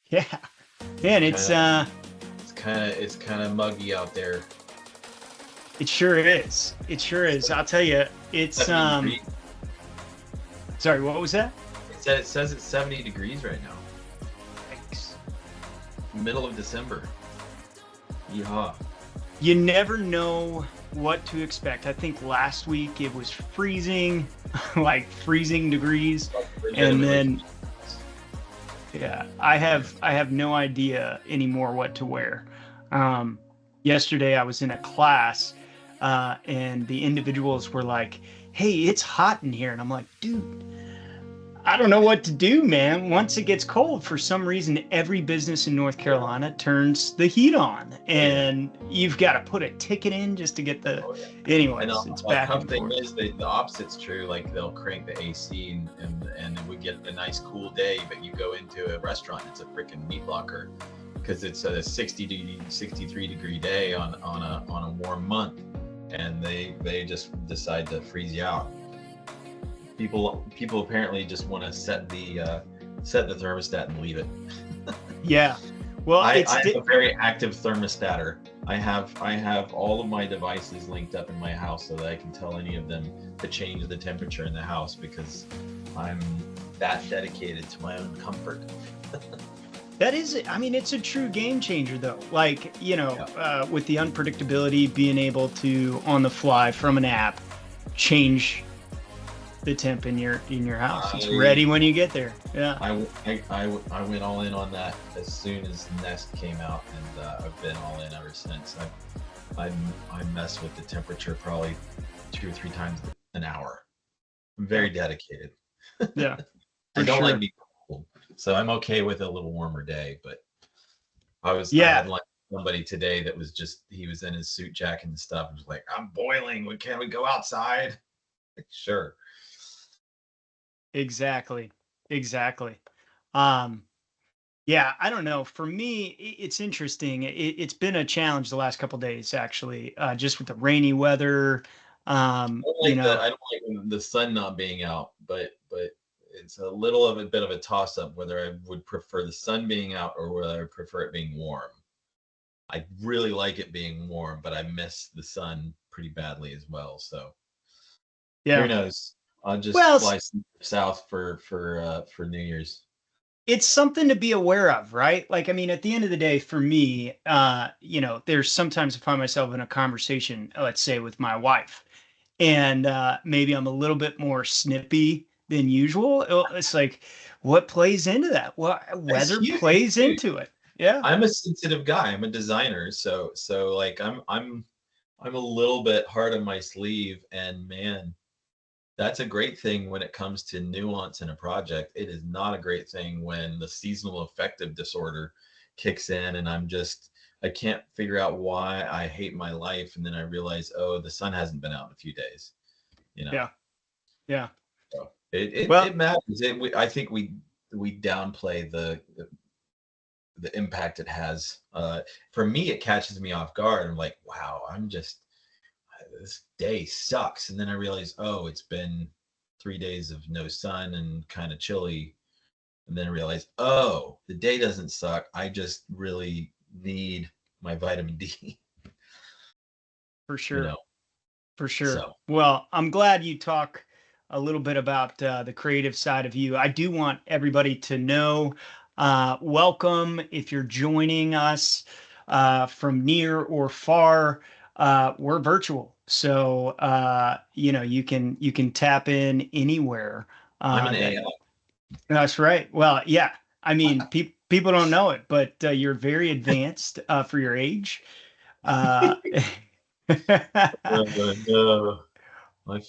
Yeah. Man, Kind of, it's kind of muggy out there. it sure is. It sure is. I'll tell you, it's 70 degrees. sorry, what was that? It says it's 70 degrees right now. Yikes. Middle of December. Yeehaw. You never know what to expect. I think last week it was freezing, like freezing degrees, and Legitimately. then yeah, I have no idea anymore what to wear. Um, Yesterday I was in a class, and the individuals were like, "Hey, it's hot in here," and I'm like, "Dude, I don't know what to do, man. Once it gets cold, for some reason, every business in North Carolina turns the heat on, Oh yeah. and you've got to put a ticket in just to get the. Oh yeah. And Anyways, it's a back tough and thing forth. is the opposite's true. Like they'll crank the AC and we get a nice cool day, but you go into a restaurant, it's a freaking meat locker because it's a 63-degree day on a warm month, and they just decide to freeze you out. People apparently just want to set the thermostat and leave it. Yeah. Well, I'm a very active thermostater. I have all of my devices linked up in my house so that I can tell any of them to change the temperature in the house because I'm that dedicated to my own comfort. that is, I mean, it's a true game changer, though. Like, Yeah. with the unpredictability, being able to on the fly from an app change the temp in your house. It's I ready when you get there. Yeah. I went all in on that as soon as Nest came out, and I've been all in ever since. I mess with the temperature probably 2 or 3 times an hour. I'm Yeah. very dedicated. Yeah. I For don't like sure. being cold, so I'm okay with a little warmer day. But I Yeah. had like somebody today that was just he was in his suit jacket and stuff and was like, I'm boiling. Can we go outside? Like, sure. Exactly. Exactly. Um, yeah, I don't know. For me, it's interesting. It's been a challenge the last couple days, actually, just with the rainy weather. Um, you know, I don't like the sun not being out, but it's a little of a bit of a toss up whether I would prefer the sun being out or whether I prefer it being warm. I really like it being warm, but I miss the sun pretty badly as well. So who yeah. knows? I'll just Well, fly south for New Year's. it's something to be aware of, right? Like, I mean, at the end of the day, for me, there's sometimes I find myself in a conversation, let's say with my wife, and maybe I'm a little bit more snippy than usual. It's like, what plays into that? Well, That's weather huge, plays dude. into it. Yeah. I'm a sensitive guy. I'm a designer, so like I'm a little bit hard on my sleeve, and man, that's a great thing when it comes to nuance in a project. It is not a great thing when the seasonal affective disorder kicks in and I can't figure out why I hate my life, and then I realize, oh, the sun hasn't been out in a few days, you know. Yeah. Yeah. So it Well, matters. I think we downplay the impact it has. For me, it catches me off guard. I'm like, wow, this day sucks. And then I realize, oh, it's been 3 days of no sun and kind of chilly. And then I realize, oh, the day doesn't suck. I just really need my vitamin D, for you sure. know. For sure. So Well, I'm glad you talk a little bit about the creative side of you. I do want everybody to know, welcome if you're joining us from near or far. We're virtual, so you can tap in anywhere. I'm an That AI. That's right. Well, yeah. I mean, people don't know it, but you're very advanced for your age. Uh, No, but I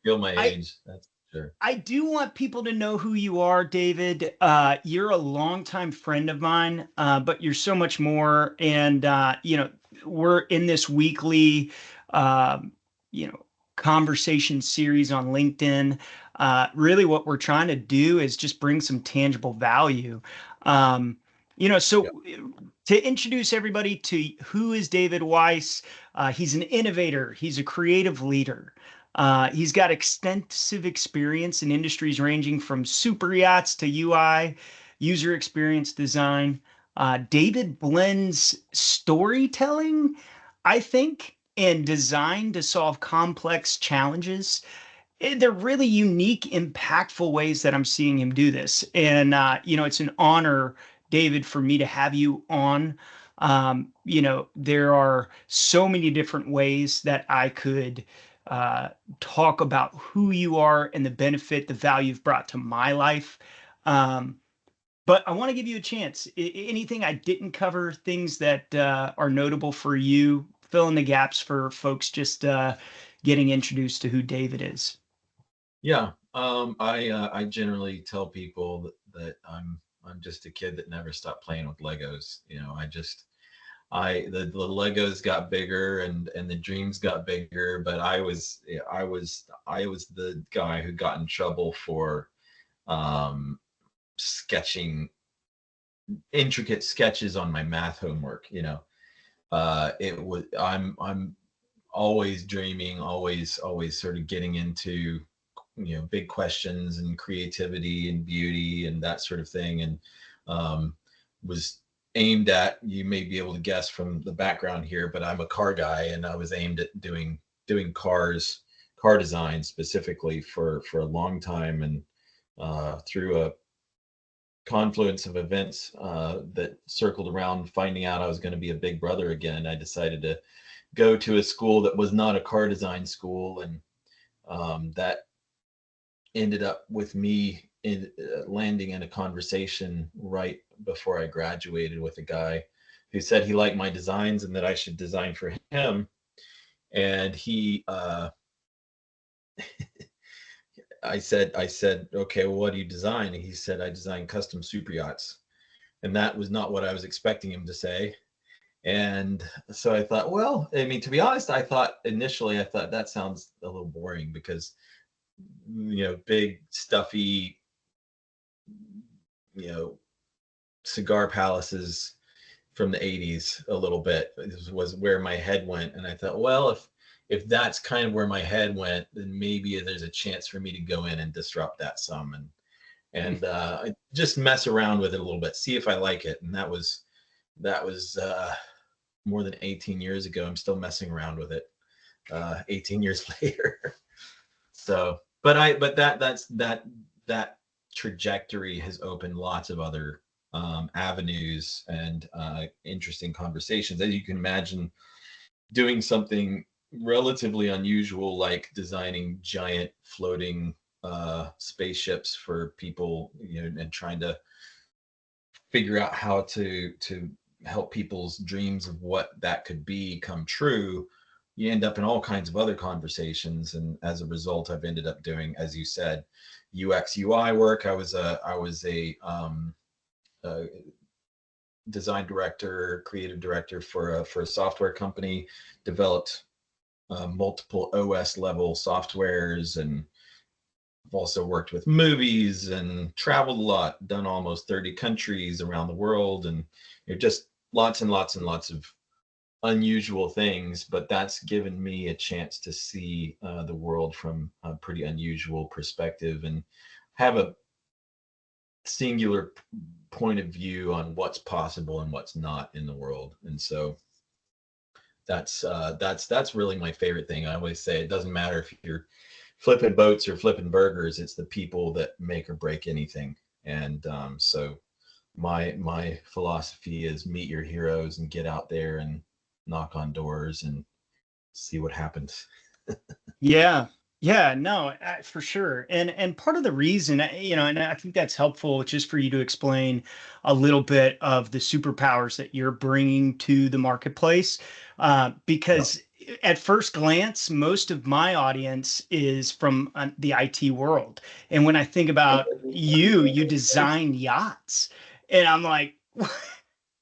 feel my I age. That's for sure. I do want people to know who you are, David. You're a longtime friend of mine, but you're so much more. And we're in this weekly, um, you know, conversation series on LinkedIn. Really, what we're trying to do is just bring some tangible value. So Yeah. to introduce everybody to who is David Weiss, he's an innovator. He's a creative leader. He's got extensive experience in industries ranging from super yachts to UI, user experience design. David blends storytelling, I think, and design to solve complex challenges. They're really unique, impactful ways that I'm seeing him do this. And, it's an honor, David, for me to have you on. There are so many different ways that I could uh, talk about who you are and the benefit, the value you've brought to my life. Um, but I want to give you a chance. Anything I didn't cover, things that are notable for you, fill in the gaps for folks just getting introduced to who David is. Yeah. I generally tell people that I'm just a kid that never stopped playing with Legos. The Legos got bigger and the dreams got bigger, but I was the guy who got in trouble for um sketching intricate sketches on my math homework. It was I'm always dreaming, always sort of getting into big questions and creativity and beauty and that sort of thing, and was aimed at, you may be able to guess from the background here, but I'm a car guy, and I was aimed at doing car design specifically for a long time, and through a confluence of events that circled around finding out I was going to be a big brother again, I decided to go to a school that was not a car design school, and that ended up with me landing in a conversation right before I graduated with a guy who said he liked my designs and that I should design for him. And I said, okay, well, what do you design? And he said, I design custom super yachts. And that was not what I was expecting him to say. And so I thought, well, I mean, to be honest, initially I thought that sounds a little boring because big stuffy, you know, cigar palaces from the 80s a little bit was where my head went. And I thought, well, if that's kind of where my head went, then maybe there's a chance for me to go in and disrupt that some and just mess around with it a little bit, see if I like it. And that was more than 18 years ago. I'm still messing around with it 18 years later. So, that trajectory has opened lots of other avenues and interesting conversations. As you can imagine, doing something relatively unusual like designing giant floating spaceships for people, and trying to figure out how to help people's dreams of what that could be come true, you end up in all kinds of other conversations. And as a result, I've ended up doing, as you said, UX UI work. I was a design director, creative director for a software company, developed multiple OS level softwares, and I've also worked with movies and traveled a lot, done almost 30 countries around the world, and just lots and lots and lots of unusual things. But that's given me a chance to see the world from a pretty unusual perspective and have a singular point of view on what's possible and what's not in the world. And so that's really my favorite thing. I always say it doesn't matter if you're flipping boats or flipping burgers, it's the people that make or break anything. And so my philosophy is meet your heroes and get out there and knock on doors and see what happens. Yeah. Yeah, no, for sure. And part of the reason, and I think that's helpful just for you to explain a little bit of the superpowers that you're bringing to the marketplace. Yeah. Because at first glance, most of my audience is from the IT world. And when I think about you, you design yachts. And I'm like,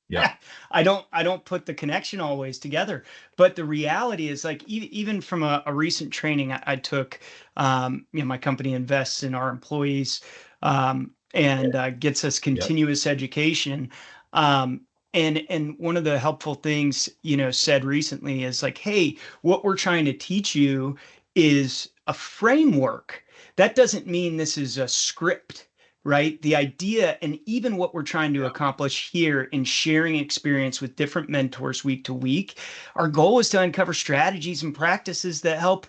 Yeah. I don't put the connection always together, but the reality is like even from a recent training I took, my company invests in our employees, and gets us Yep. continuous education. And one of the helpful things, said recently is like, hey, what we're trying to teach you is a framework. That doesn't mean this is a script. right? The idea, and even what we're trying to Yeah. accomplish here in sharing experience with different mentors week to week, our goal is to uncover strategies and practices that help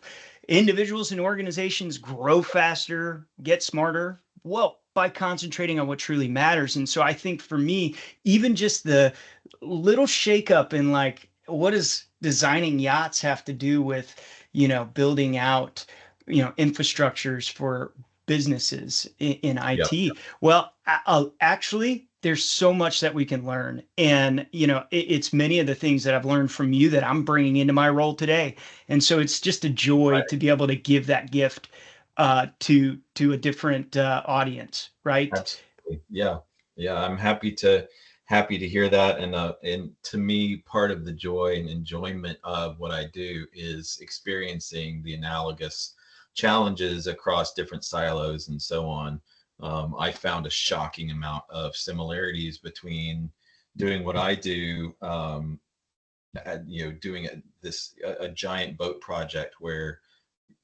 individuals and organizations grow faster, get smarter, well, by concentrating on what truly matters. And so I think for me, even just the little shakeup in like, what does designing yachts have to do with, building out, infrastructures for businesses in Yep. IT? Well, actually, there's so much that we can learn. And, it's many of the things that I've learned from you that I'm bringing into my role today. And so it's just a joy to Right. be able to give that gift to a different audience, right? Absolutely. Yeah. Yeah. I'm happy to hear that. And to me, part of the joy and enjoyment of what I do is experiencing the analogous challenges across different silos and so on. I found a shocking amount of similarities between doing what I do, doing a giant boat project where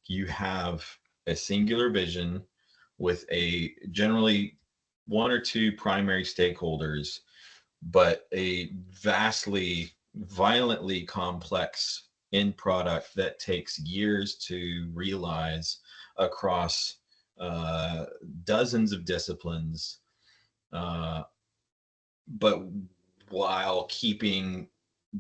you have a singular vision with a generally one or two primary stakeholders, but a vastly, violently complex end product that takes years to realize across dozens of disciplines, uh, but while keeping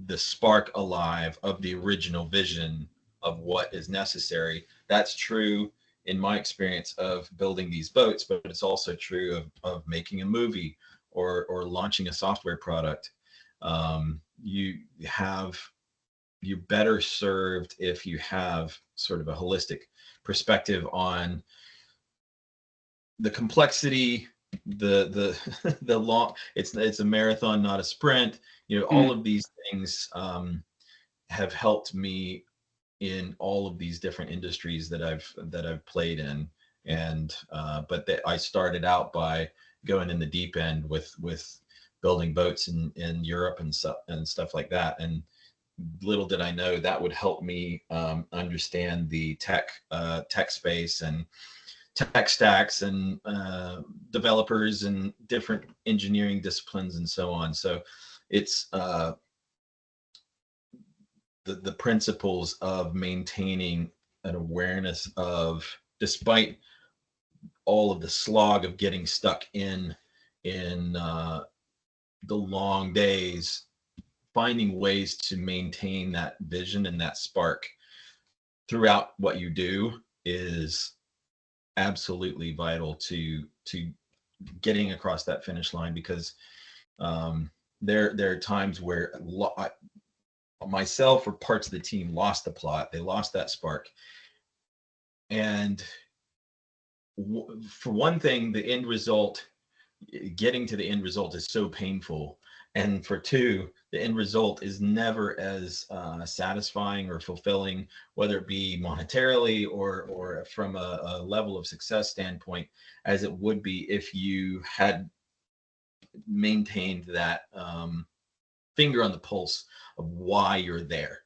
the spark alive of the original vision of what is necessary. That's true in my experience of building these boats, but it's also true of making a movie or launching a software product. You you're better served if you have sort of a holistic perspective on the complexity, the long, it's a marathon, not a sprint. All Mm, of these things have helped me in all of these different industries that I've played in. And I started out by going in the deep end with building boats in Europe and stuff like that. And little did I know that would help me understand the tech space and tech stacks and developers and different engineering disciplines and so on. So it's the principles of maintaining an awareness of, despite all of the slog of getting stuck in the long days, finding ways to maintain that vision and that spark throughout what you do is absolutely vital to getting across that finish line. Because there are times where myself or parts of the team lost the plot, they lost that spark. And for one thing, the end result, getting to the end result is so painful. And for two, the end result is never as satisfying or fulfilling, whether it be monetarily or from a level of success standpoint, as it would be if you had maintained that finger on the pulse of why you're there.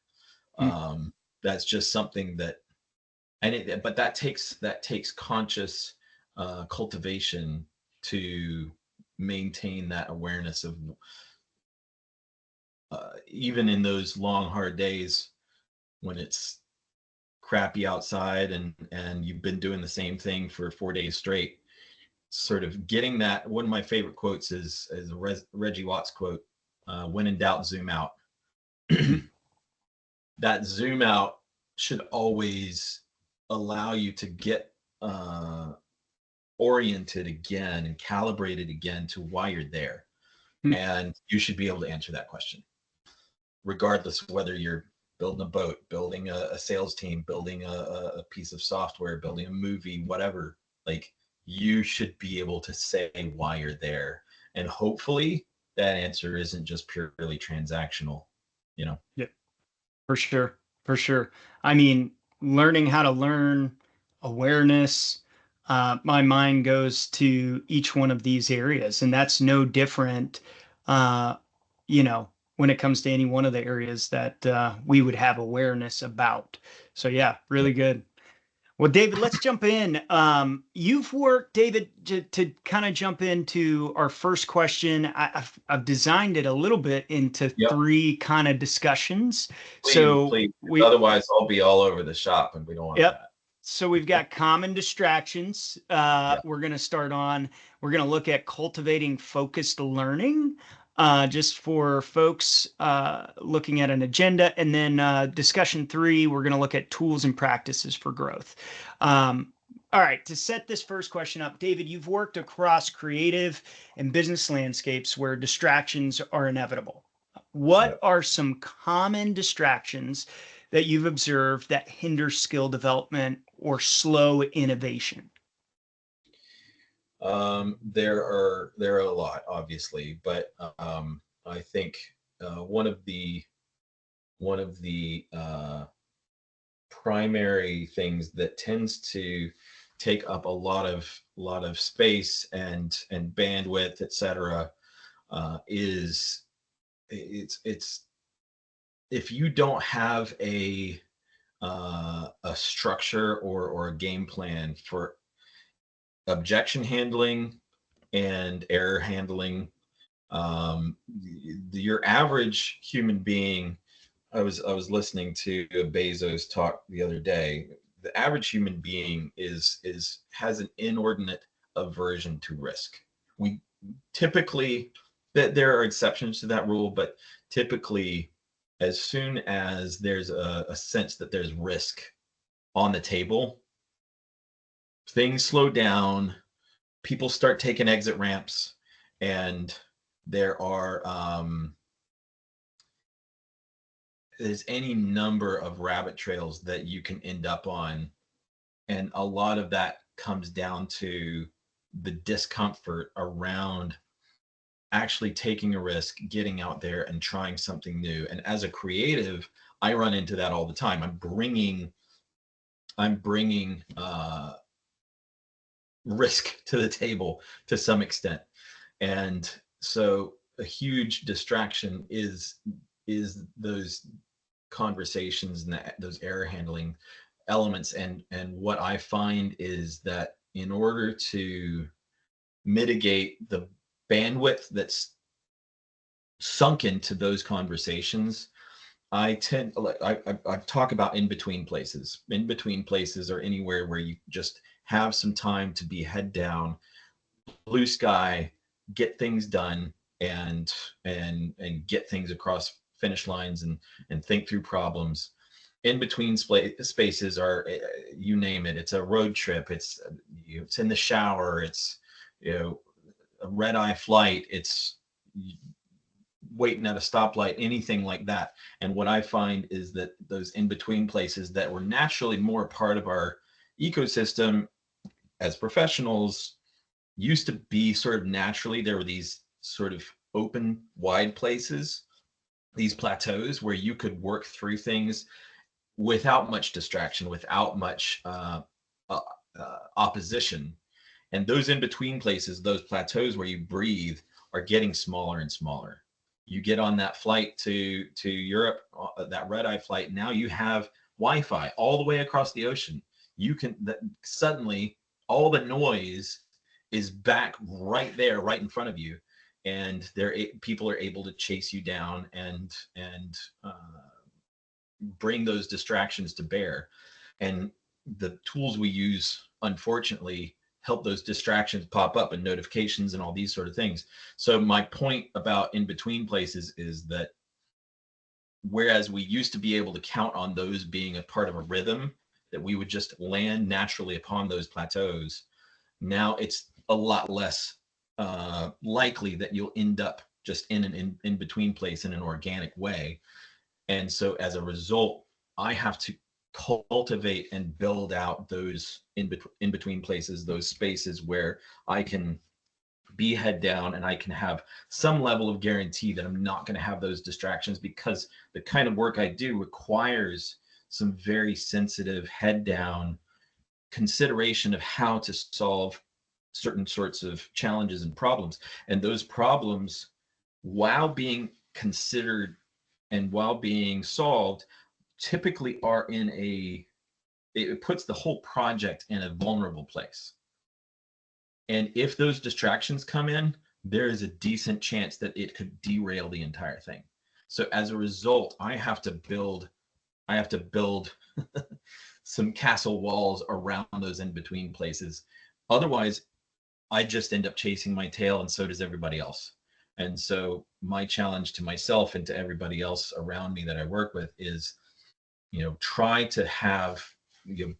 mm, That's just something that, but that takes conscious cultivation to maintain that awareness of, even in those long hard days when it's crappy outside and you've been doing the same thing for 4 days straight, sort of getting that. One of my favorite quotes is a Reggie Watts quote, when in doubt, zoom out. mhm. That zoom out should always allow you to get uh, oriented again and calibrated again to why you're there. Mm. And you should be able to answer that question, regardless of whether you're building a boat, building a sales team, building a piece of software, building a movie, whatever. Like, you should be able to say why you're there. And hopefully that answer isn't just purely transactional, you know? Yeah, for sure. For sure. I mean, learning how to learn, awareness, my mind goes to each one of these areas, and that's no different, uh, when it comes to any one of the areas that we would have awareness about. So, yeah, really good. Well, David, let's jump in. You've worked, David, to kind of jump into our first question. I've designed it a little bit into Yep. three kind of discussions. Please, So please. we, Otherwise, I'll be all over the shop, and we don't want yep. that. So we've got common distractions. Yeah. We're going to start on, we're going to look at cultivating focused learning, just for folks looking at an agenda. And then discussion three, we're going to look at tools and practices for growth. All right, to set this first question up, David, you've worked across creative and business landscapes where distractions are inevitable. What Yep. are some common distractions that you've observed that hinder skill development or slow innovation? There are a lot, obviously, but I think one of the primary things that tends to take up a lot of space and bandwidth, etc., is it's if you don't have a structure or a game plan for objection handling and error handling. Your average human being, I was listening to a Bezos talk the other day. The average human being has an inordinate aversion to risk. We typically, that there are exceptions to that rule, but typically, as soon as there's a sense that there's risk on the table, things slow down, people start taking exit ramps, and there are there's any number of rabbit trails that you can end up on, and a lot of that comes down to the discomfort around actually taking a risk, getting out there and trying something new. And as a creative, I run into that all the time. I'm bringing risk to the table to some extent. And so a huge distraction is those conversations and those error handling elements. And what I find is that in order to mitigate the bandwidth that's sunk into those conversations, I tend I talk about in between places. In between places are anywhere where you just have some time to be head down, blue sky, get things done, and get things across finish lines, and think through problems. In between spaces are, you name it. It's a road trip. It's in the shower. It's, a red eye flight. It's waiting at a stoplight, anything like that. And what I find is that those in between places that were naturally more part of our ecosystem as professionals used to be sort of naturally, there were these sort of open, wide places, these plateaus where you could work through things without much distraction, without much opposition. And those in between places, those plateaus where you breathe, are getting smaller and smaller. You get on that flight to Europe, that red eye flight. Now you have Wi-Fi all the way across the ocean. You can suddenly, all the noise is back right there, right in front of you, and people are able to chase you down and bring those distractions to bear. And the tools we use, unfortunately, help those distractions pop up, and notifications and all these sort of things. So my point about in between places is that whereas we used to be able to count on those being a part of a rhythm, that we would just land naturally upon those plateaus, now it's a lot less likely that you'll end up just in an in between place in an organic way. And so as a result, I have to cultivate and build out those in between places, those spaces where I can be head down and I can have some level of guarantee that I'm not going to have those distractions, because the kind of work I do requires some very sensitive head down consideration of how to solve certain sorts of challenges and problems. And those problems, while being considered and while being solved, typically are in it puts the whole project in a vulnerable place. And if those distractions come in, there is a decent chance that it could derail the entire thing. So as a result, I have to build some castle walls around those in between places. Otherwise, I just end up chasing my tail, and so does everybody else. And so my challenge to myself and to everybody else around me that I work with is, try to have,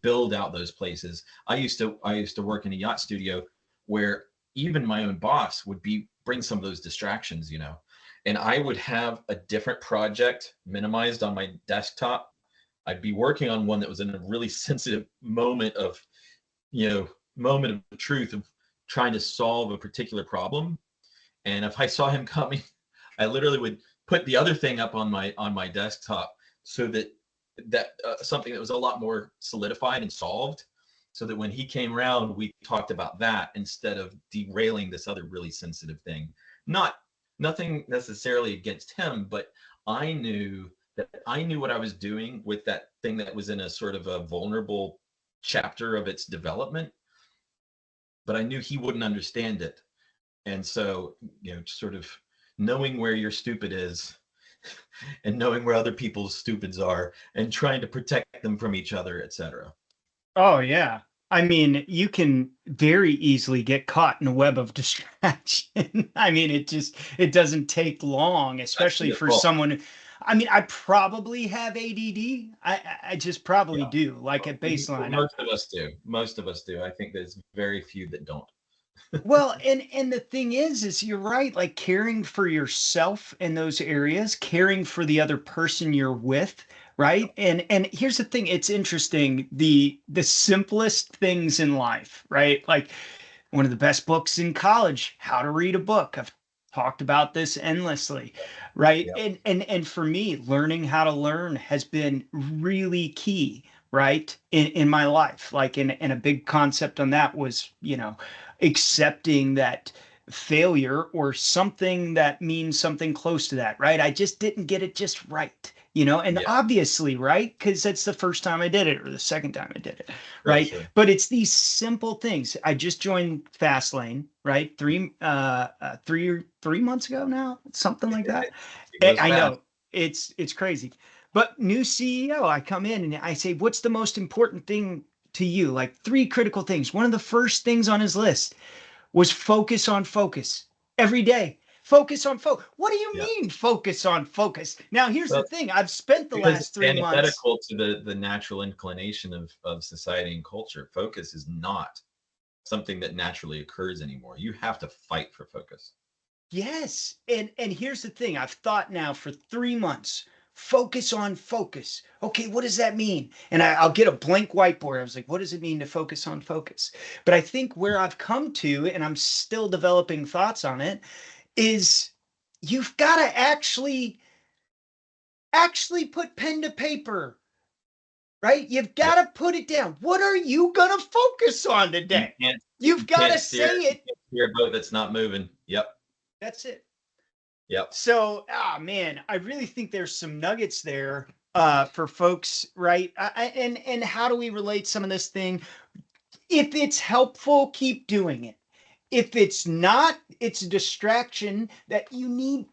build out those places. I used to work in a yacht studio where even my own boss would bring some of those distractions, and I would have a different project minimized on my desktop. I'd be working on one that was in a really sensitive moment of, moment of truth of trying to solve a particular problem. And if I saw him coming, I literally would put the other thing up on my desktop so that something that was a lot more solidified and solved, so that when he came around, we talked about that instead of derailing this other really sensitive thing. Nothing necessarily against him, but I knew what I was doing with that thing that was in a sort of a vulnerable chapter of its development, but I knew he wouldn't understand it. And so, sort of knowing where your stupid is and knowing where other people's stupids are and trying to protect them from each other, etc. Oh yeah. I mean, you can very easily get caught in a web of distraction. I mean, it doesn't take long, That's especially the for fault. someone. I mean, I probably have ADD. I just probably Yeah. do, like at baseline. Most of us do. Most of us do. I think there's very few that don't. Well, and the thing is you're right, like caring for yourself in those areas, caring for the other person you're with, right? And here's the thing, it's interesting, the simplest things in life, right? Like one of the best books in college, How to Read a Book. I've talked about this endlessly, right? Yeah. And for me, learning how to learn has been really key, right? In my life. Like in a big concept on that was, accepting that failure or something that means something close to that, right? I just didn't get it just right. And Yeah. obviously, right? Because that's the first time I did it or the second time I did it, Sure. right? Sure. But it's these simple things. I just joined Fastlane, right? 3 months ago now, something like that. It goes I fast. know it's crazy. But new CEO, I come in and I say, what's the most important thing to you? Like three critical things. One of the first things on his list was focus on focus every day. Focus on focus. What do you Yeah. mean focus on focus? Now, here's the Well, thing. I've spent the because it's last 3 months. antithetical to the natural inclination of society and culture. Focus is not something that naturally occurs anymore. You have to fight for focus. Yes. And here's the thing. I've thought now for 3 months. Focus on focus. Okay, what does that mean? And I'll get a blank whiteboard. I was like, what does it mean to focus on focus? But I think where I've come to, and I'm still developing thoughts on it, is you've got to actually put pen to paper, right? You've Yep. got to put it down. What are you going to focus on You today? can't You've you got to can't steer say it. a boat that's not moving. Yep. That's it. Yep. So, man, I really think there's some nuggets there for folks, right? And how do we relate some of this thing? If it's helpful, keep doing it. If it's not, it's a distraction that you need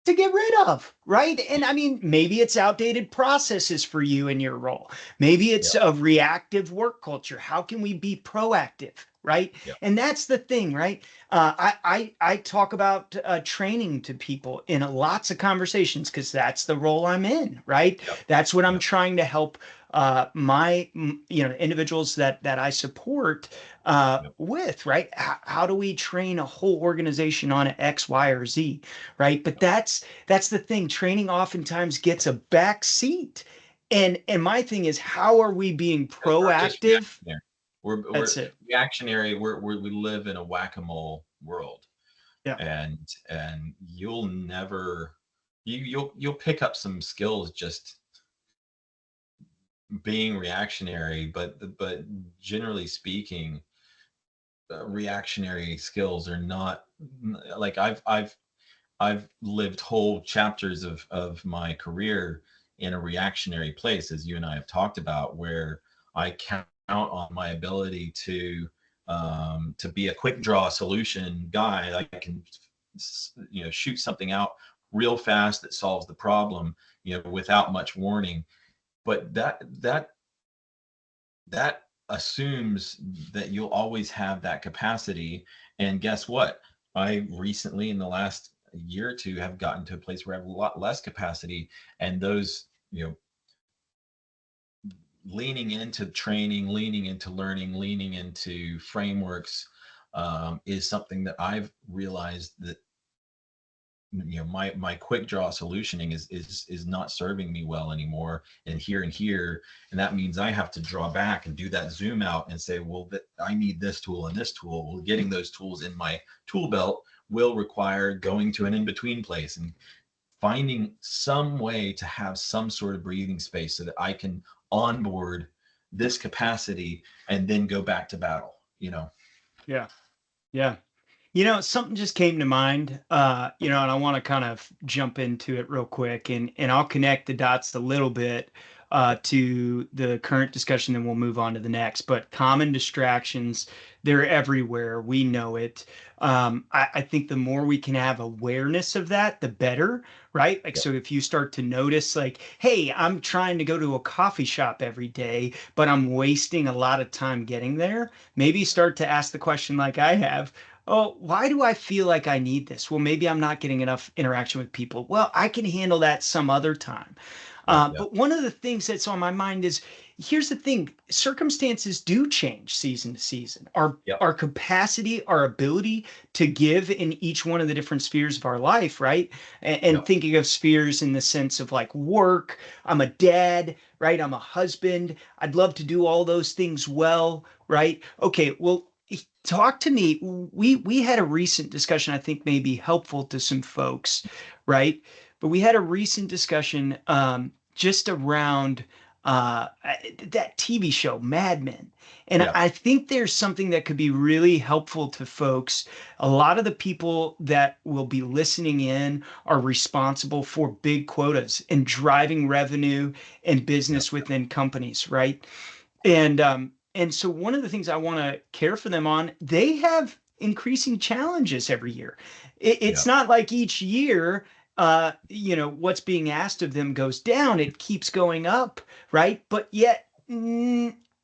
to get rid of, right? And I mean, maybe it's outdated processes for you in your role. Maybe it's Yep. a reactive work culture. How can we be proactive, right? Yep. And that's the thing, right? I talk about training to people in lots of conversations because that's the role I'm in, right? Yep. That's what I'm Yep. trying to help individuals that I support Yep. with, right? How do we train a whole organization on X, Y, or Z, right? But that's the thing. Training oftentimes gets a back seat. And my thing is, how are we being Because we're just proactive? reactionary. We're That's it. reactionary. We live in a whack-a-mole world, Yeah. and you'll never you'll pick up some skills just being reactionary, but generally speaking, reactionary skills are not like I've lived whole chapters of my career in a reactionary place, as you and I have talked about, where I count on my ability to be a quick draw solution guy. I can, shoot something out real fast that solves the problem, without much warning. But that assumes that you'll always have that capacity. And guess what? I recently, in the last year or two, have gotten to a place where I have a lot less capacity. And those, leaning into training, leaning into learning, leaning into frameworks, is something that I've realized that, my quick draw solutioning is not serving me well anymore, and here, and that means I have to draw back and do that zoom out and say, well, I need this tool and this tool. Well, getting those tools in my tool belt will require going to an in-between place and finding some way to have some sort of breathing space so that I can onboard this capacity and then go back to battle. Yeah. Yeah. Something just came to mind, and I want to kind of jump into it real quick, and I'll connect the dots a little bit to the current discussion, then we'll move on to the next. But common distractions, they're everywhere. We know it. I think the more we can have awareness of that, the better, right? Like, Yeah. so if you start to notice, like, hey, I'm trying to go to a coffee shop every day, but I'm wasting a lot of time getting there, maybe start to ask the question like I have. Oh, why do I feel like I need this? Well, maybe I'm not getting enough interaction with people. Well, I can handle that some other time. Yeah. Yeah. But one of the things that's on my mind is, here's the thing: circumstances do change season to season. Our Yep. our capacity, our ability to give in each one of the different spheres of our life, right? And Yep. thinking of spheres in the sense of like work. I'm a dad, right? I'm a husband. I'd love to do all those things well, right? Okay, well, talk to me. We had a recent discussion, I think may be helpful to some folks, right? But we had a recent discussion just around that TV show, Mad Men. And Yeah. I think there's something that could be really helpful to folks. A lot of the people that will be listening in are responsible for big quotas and driving revenue and Yep. business within companies, right? And so one of the things I want to care for them on, they have increasing challenges every year. It's Yep. not like each year, what's being asked of them goes down. It keeps going up, right? But yet,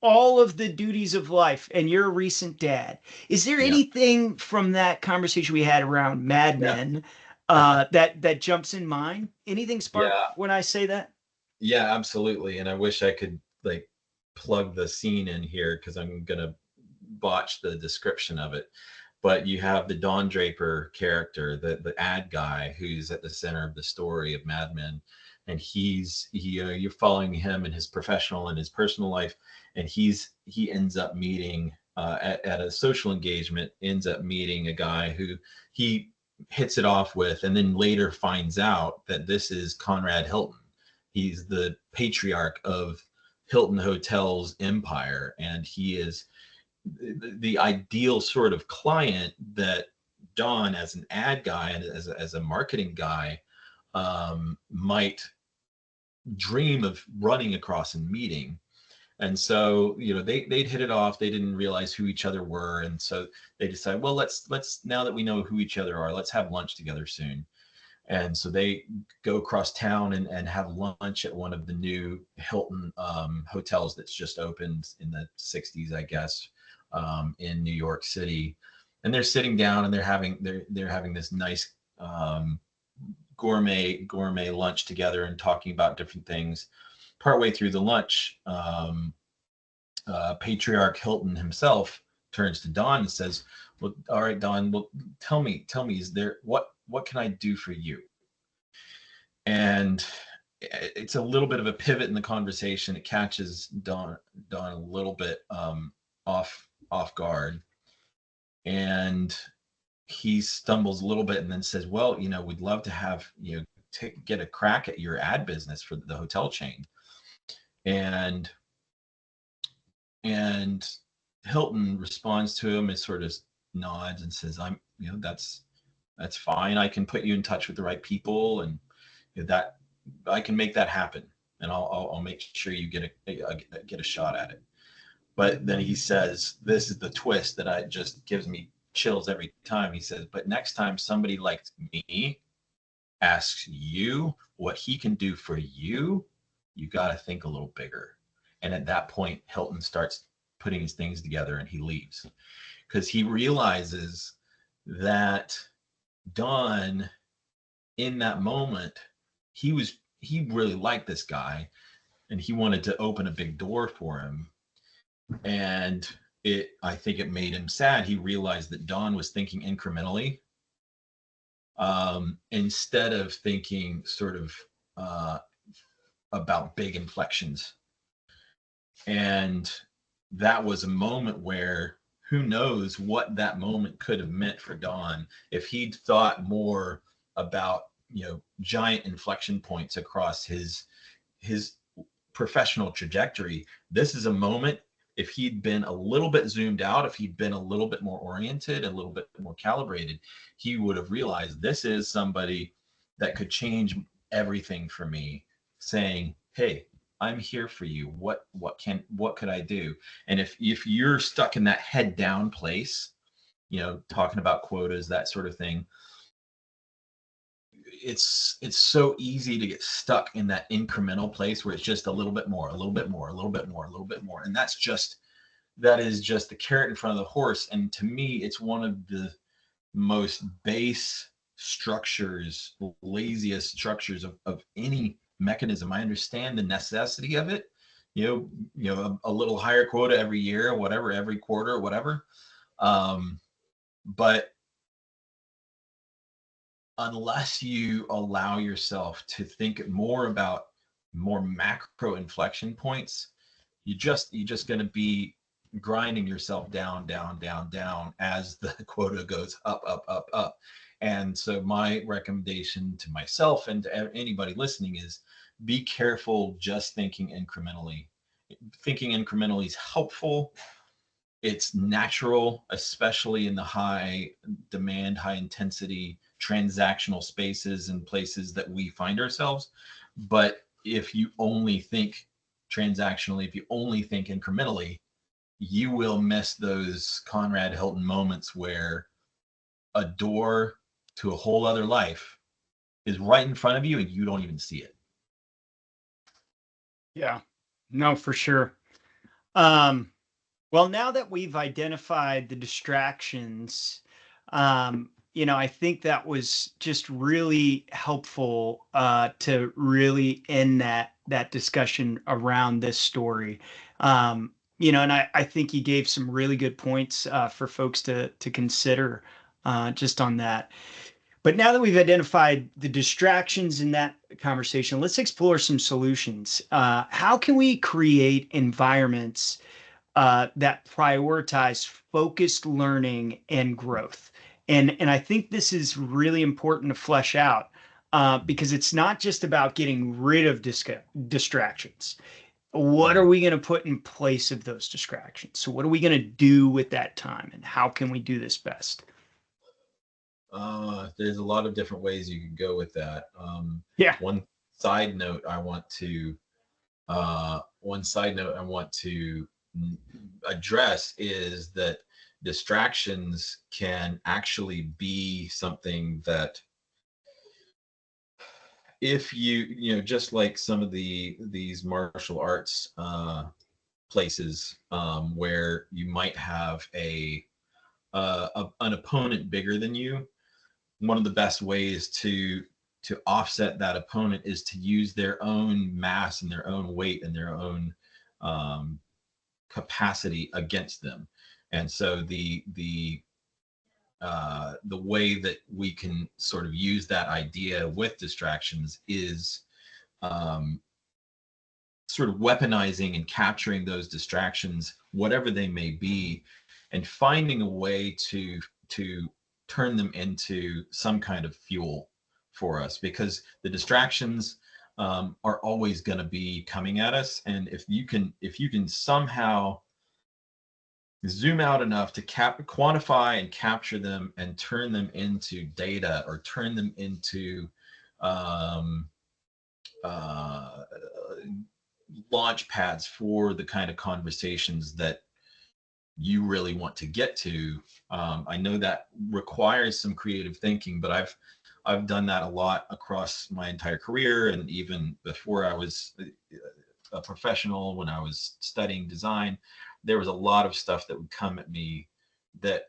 all of the duties of life, and you're a recent dad. Is there Yeah. anything from that conversation we had around Mad Yeah. Men that jumps in mind? Anything spark Yeah. when I say that? Yeah, absolutely. And I wish I could like plug the scene in here because I'm gonna botch the description of it. But you have the Don Draper character, the ad guy who's at the center of the story of Mad Men, and you're following him in his professional and his personal life, and he ends up meeting at a social engagement, ends up meeting a guy who he hits it off with, and then later finds out that this is Conrad Hilton. He's the patriarch of Hilton Hotels empire, and he is the ideal sort of client that Don, as an ad guy and as a marketing guy, might dream of running across and meeting. And so, they'd hit it off. They didn't realize who each other were. And so they decided, well, let's now that we know who each other are, let's have lunch together soon. And so they go across town and have lunch at one of the new Hilton hotels that's just opened in the 60s, I guess, in New York City. And they're sitting down and they're having this nice gourmet lunch together and talking about different things. Partway through the lunch, patriarch Hilton himself turns to Don and says, "Well, all right, Don. Well, tell me, is there what can I do for you?" And it's a little bit of a pivot in the conversation. It catches Don a little bit off guard, and he stumbles a little bit and then says, "Well, we'd love to have get a crack at your ad business for the hotel chain." And and Hilton responds to him and sort of nods and says, "I'm, that's fine. I can put you in touch with the right people, and that I can make that happen, and I'll make sure you get a shot at it." But then he says, this is the twist that I just gives me chills every time. He says, but next time somebody like me asks you what he can do for you, you got to think a little bigger. And at that point, Hilton starts putting his things together and he leaves because he realizes that Don, in that moment, he really liked this guy and he wanted to open a big door for him. And I think it made him sad. He realized that Don was thinking incrementally, instead of thinking sort of about big inflections. And that was a moment where who knows what that moment could have meant for Don if he'd thought more about, giant inflection points across his professional trajectory. This is a moment, if he'd been a little bit zoomed out, if he'd been a little bit more oriented, a little bit more calibrated, he would have realized this is somebody that could change everything for me, saying, hey, I'm here for you. What could I do? And if you're stuck in that head down place, talking about quotas, that sort of thing, it's so easy to get stuck in that incremental place where it's just a little bit more, a little bit more, a little bit more, a little bit more. And that is just the carrot in front of the horse. And to me, it's one of the most base structures, laziest structures of any mechanism. I understand the necessity of it, a little higher quota every year, or whatever, every quarter, or whatever. But unless you allow yourself to think more about more macro inflection points, you're just going to be grinding yourself down as the quota goes up, up, up, up. And so my recommendation to myself and to anybody listening is be careful just thinking incrementally. Thinking incrementally is helpful. It's natural, especially in the high demand, high intensity transactional spaces and places that we find ourselves. But if you only think transactionally, if you only think incrementally, you will miss those Conrad Hilton moments where a door to a whole other life is right in front of you and you don't even see it. Yeah, no, for sure. Well, now that we've identified the distractions, I think that was just really helpful to really end that discussion around this story. And I think you gave some really good points for folks to consider just on that. But now that we've identified the distractions in that conversation, let's explore some solutions. How can we create environments that prioritize focused learning and growth? And I think this is really important to flesh out because it's not just about getting rid of distractions. What are we going to put in place of those distractions? So what are we going to do with that time, and how can we do this best? There's a lot of different ways you can go with that. Yeah. One side note I want to address is that distractions can actually be something that, if just like some of these martial arts places, where you might have an opponent bigger than you, one of the best ways to offset that opponent is to use their own mass and their own weight and their own capacity against them. And so the way that we can sort of use that idea with distractions is sort of weaponizing and capturing those distractions, whatever they may be, and finding a way to turn them into some kind of fuel for us, because the distractions are always going to be coming at us. And if you can somehow zoom out enough to quantify and capture them and turn them into data, or turn them into launch pads for the kind of conversations that you really want to get to. I know that requires some creative thinking, but I've done that a lot across my entire career, and even before I was a professional, when I was studying design, there was a lot of stuff that would come at me that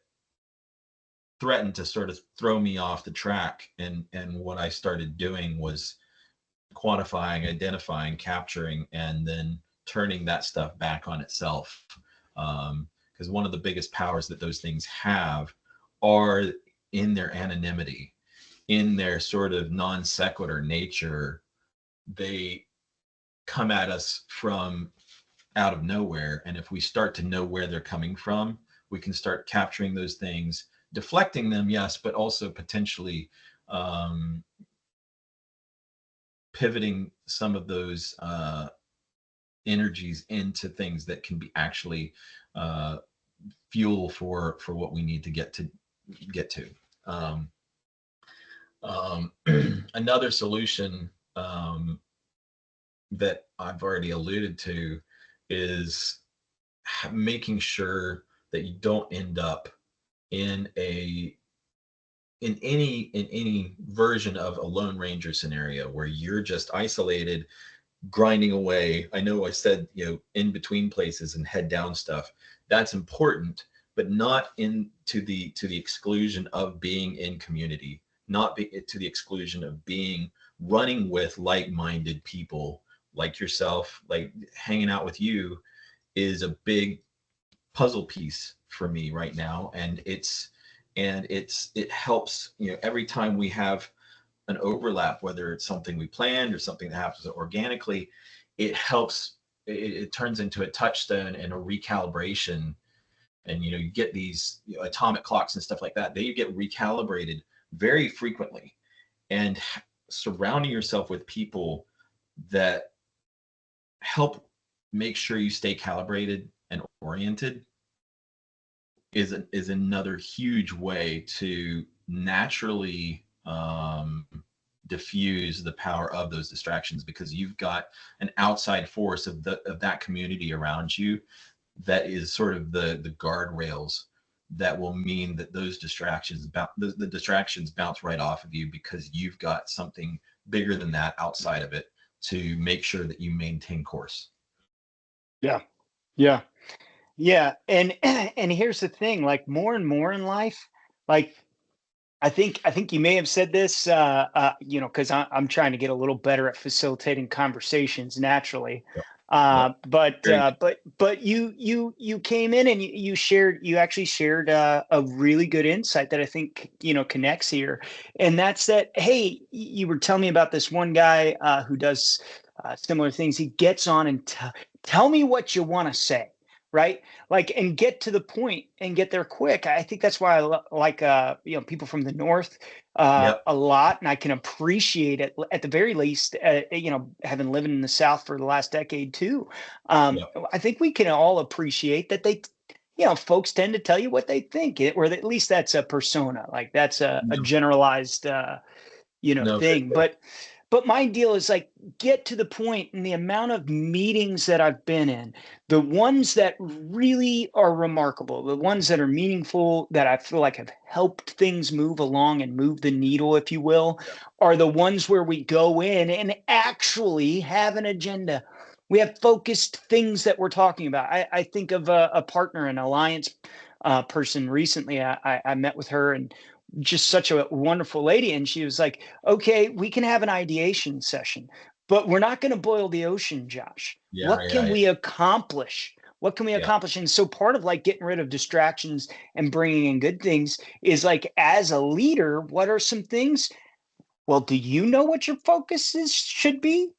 threatened to sort of throw me off the track. And what I started doing was quantifying, identifying, capturing, and then turning that stuff back on itself. Because one of the biggest powers that those things have are in their anonymity, in their sort of non sequitur nature. They come at us from out of nowhere. And if we start to know where they're coming from, we can start capturing those things, deflecting them, yes, but also potentially pivoting some of those energies into things that can be actually fuel for what we need to get to. Another solution that I've already alluded to is making sure that you don't end up in any version of a Lone Ranger scenario where you're just isolated, grinding away. I know I said, in between places and head down stuff. That's important, but not to the exclusion of being in community, not to the exclusion of running with like-minded people like yourself. Like hanging out with you is a big puzzle piece for me right now, and it helps. Every time we have an overlap, whether it's something we planned or something that happens organically, it helps. It turns into a touchstone and a recalibration. And you get these atomic clocks and stuff like that. They get recalibrated very frequently, and surrounding yourself with people that help make sure you stay calibrated and oriented is another huge way to naturally diffuse the power of those distractions, because you've got an outside force of that community around you that is sort of the guardrails that will mean that those distractions the distractions bounce right off of you, because you've got something bigger than that outside of it to make sure that you maintain course. Yeah. Yeah. Yeah. And and here's the thing, like more and more in life, like I think you may have said this, because I'm trying to get a little better at facilitating conversations naturally. Yep. Uh, Yep. but Very uh, good. but you came in and you actually shared a really good insight that I think connects here, and that's that. Hey, you were telling me about this one guy who does similar things. He gets on and tell me what you want to say, right? Like, and get to the point and get there quick. I think that's why I like people from the north Yep. a lot, and I can appreciate it at the very least. Having lived in the South for the last decade too, Yep. I think we can all appreciate that folks tend to tell you what they think, or at least that's a persona. Like that's a No, generalized no, for thing. sure. But my deal is like get to the point, and the amount of meetings that I've been in, the ones that really are remarkable, the ones that are meaningful, that I feel like have helped things move along and move the needle, if you will, are the ones where we go in and actually have an agenda. We have focused things that we're talking about. I think of a partner, an alliance person recently. I met with her, and just such a wonderful lady. And she was like, okay, we can have an ideation session, but we're not going to boil the ocean, Josh. Yeah, What yeah, can yeah, we accomplish? What can we yeah. accomplish? And so part of like getting rid of distractions and bringing in good things is like, as a leader, what are some things? Well, do you know what your focus should be?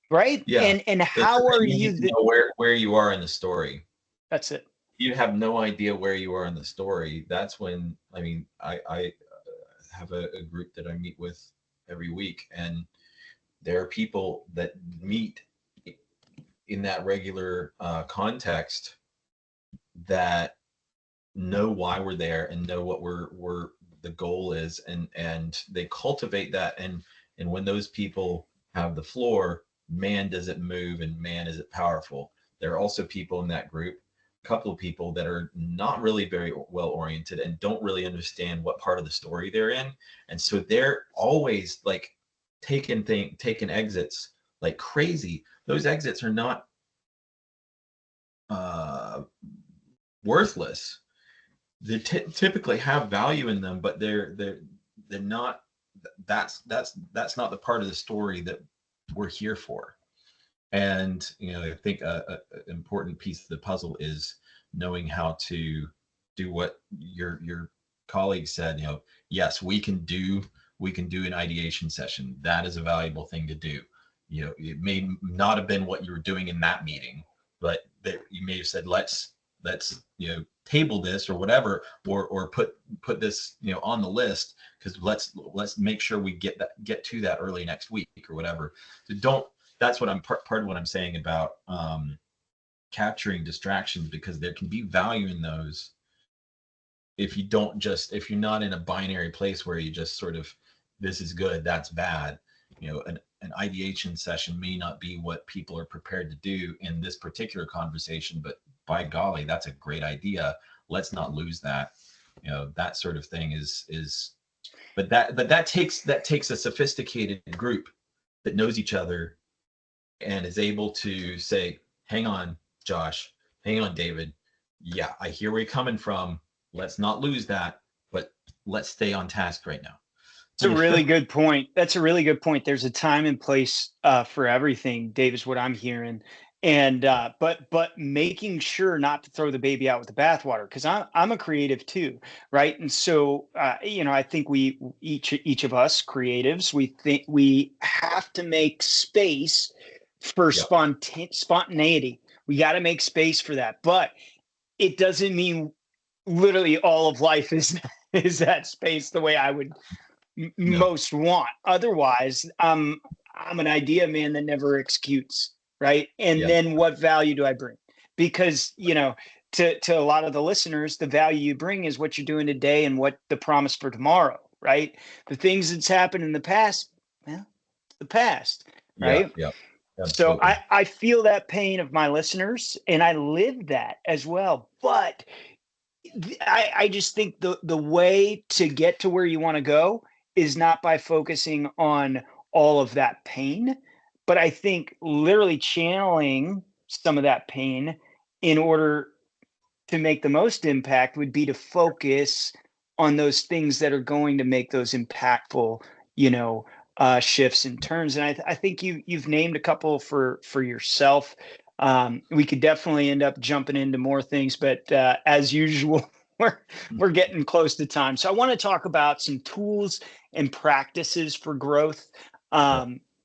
Right. Yeah. And It's how are you need you? to know where you are in the story. That's it. You have no idea where you are in the story. That's when, I mean, I have a group that I meet with every week, and there are people that meet in that regular context that know why we're there and know what we're the goal is, and they cultivate that. And when those people have the floor, man, does it move, and man, is it powerful. There are also people in that group couple of people that are not really very well oriented and don't really understand what part of the story they're in, and so they're always like taking exits like crazy. Those exits are not uh worthless. They typically have value in them, but they're not. That's not the part of the story that we're here for. And I think a important piece of the puzzle is knowing how to do what your colleague said. Yes, we can do an ideation session. That is a valuable thing to do. It may not have been what you were doing in that meeting, but you may have said, let's table this or whatever, or put this on the list, because let's make sure we get to that early next week or whatever. So don't That's what I'm part of what I'm saying about capturing distractions, because there can be value in those if you're not in a binary place where you just sort of, this is good, that's bad. An ideation session may not be what people are prepared to do in this particular conversation, but by golly, that's a great idea. Let's not lose that. That sort of thing is but that takes a sophisticated group that knows each other and is able to say, hang on, Josh, hang on, David. Yeah, I hear where you're coming from. Let's not lose that, but let's stay on task right now. It's a really good point. That's a really good point. There's a time and place for everything, Dave, is what I'm hearing. And but making sure not to throw the baby out with the bathwater, because I'm a creative too, right? And so I think we each of us creatives, we think we have to make space for Yep. spontaneity. We got to make space for that, but it doesn't mean literally all of life is that space the way I would No. most want. Otherwise, I'm an idea man that never executes, right? And Yeah. then what value do I bring? Because to a lot of the listeners, the value you bring is what you're doing today and what the promise for tomorrow, right? The things that's happened in the past, well, the past, Yeah. right? Yeah. So Absolutely. I feel that pain of my listeners, and I live that as well. But I just think the way to get to where you want to go is not by focusing on all of that pain, but I think literally channeling some of that pain in order to make the most impact would be to focus on those things that are going to make those impactful, shifts and turns. And I think you've named a couple for yourself. We could definitely end up jumping into more things, but as usual, we're getting close to time. So I want to talk about some tools and practices for growth.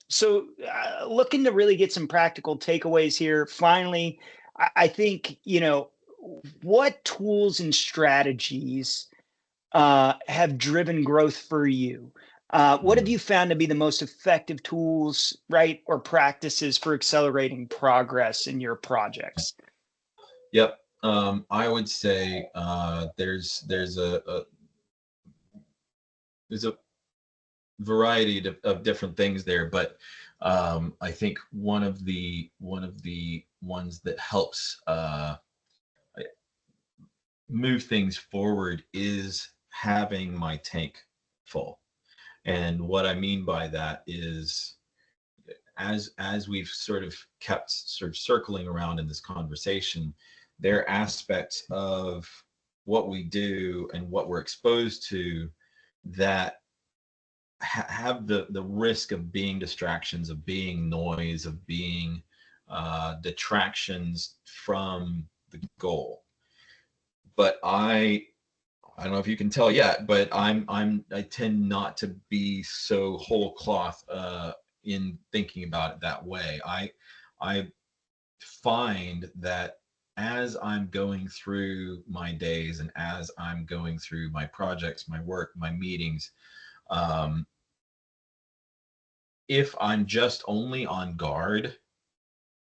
So looking to really get some practical takeaways here. Finally, I think what tools and strategies have driven growth for you? What have you found to be the most effective tools, right, or practices for accelerating progress in your projects? Yep. I would say there's a variety of different things there, but I think one of the ones that helps move things forward is having my tank full. And what I mean by that is, as we've sort of kept sort of circling around in this conversation, there are aspects of what we do and what we're exposed to that have the risk of being distractions, of being noise, of being detractions from the goal. But I don't know if you can tell yet, but I tend not to be so whole cloth in thinking about it that way. I find that as I'm going through my days and as I'm going through my projects, my work, my meetings, um, if I'm just only on guard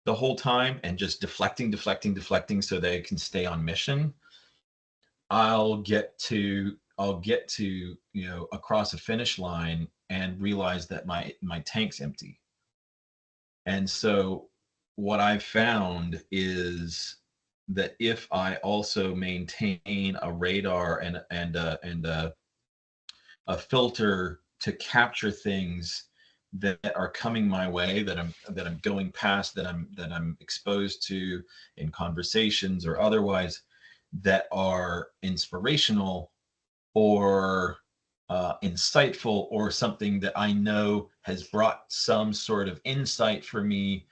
the whole time and just deflecting so they can stay on mission, I'll get to across a finish line and realize that my tank's empty. And so what I've found is that if I also maintain a radar and a filter to capture things that are coming my way, that I'm going past, that I'm exposed to in conversations or otherwise, that are inspirational or insightful, or something that I know has brought some sort of insight for me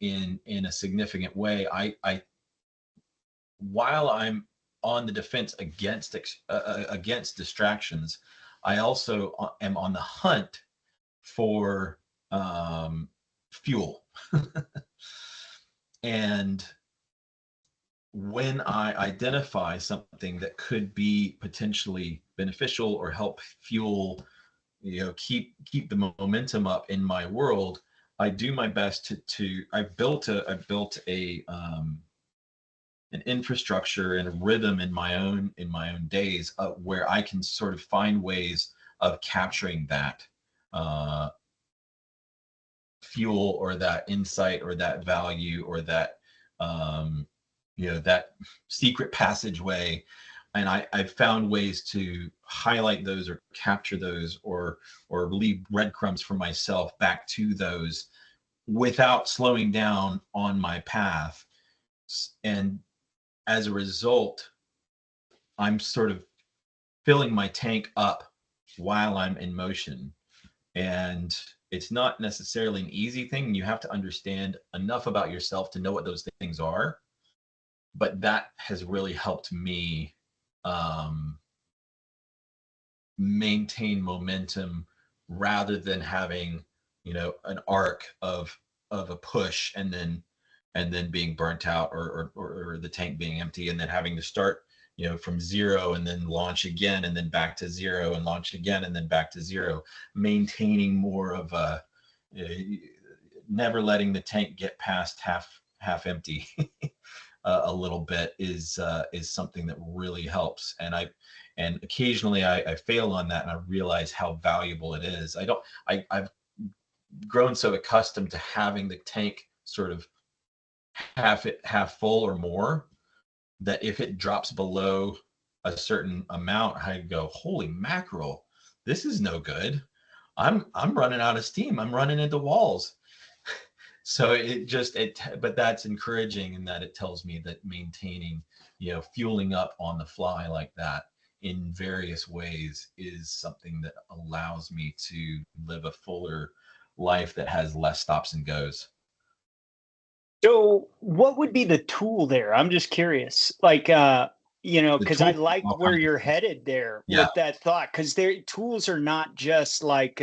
in a significant way. I While I'm on the defense against distractions, I also am on the hunt for fuel. And when I identify something that could be potentially beneficial or help fuel, keep the momentum up in my world, I do my best to I've built a an infrastructure and a rhythm in my own days, where I can sort of find ways of capturing that uh, fuel or that insight or that value or that that secret passageway. And I've found ways to highlight those or capture those, or leave breadcrumbs for myself back to those without slowing down on my path. And as a result, I'm sort of filling my tank up while I'm in motion. And it's not necessarily an easy thing. You have to understand enough about yourself to know what those things are. But that has really helped me um, maintain momentum, rather than having, an arc of a push, and then being burnt out, or the tank being empty, and then having to start, from zero, and then launch again, and then back to zero, and launch again, and then back to zero. Maintaining more of uh, never letting the tank get past half empty a little bit is something that really helps. And occasionally I fail on that, and I realize how valuable it is. I've grown so accustomed to having the tank sort of half full or more, that if it drops below a certain amount, I go, holy mackerel, this is no good. I'm running out of steam. I'm running into walls. So but that's encouraging, in that it tells me that maintaining, fueling up on the fly like that in various ways is something that allows me to live a fuller life that has less stops and goes. So, what would be the tool there? I'm just curious. Like, The because I tool, like all where kinds of you're things. headed there Yeah. with that thought, because their tools are not just like,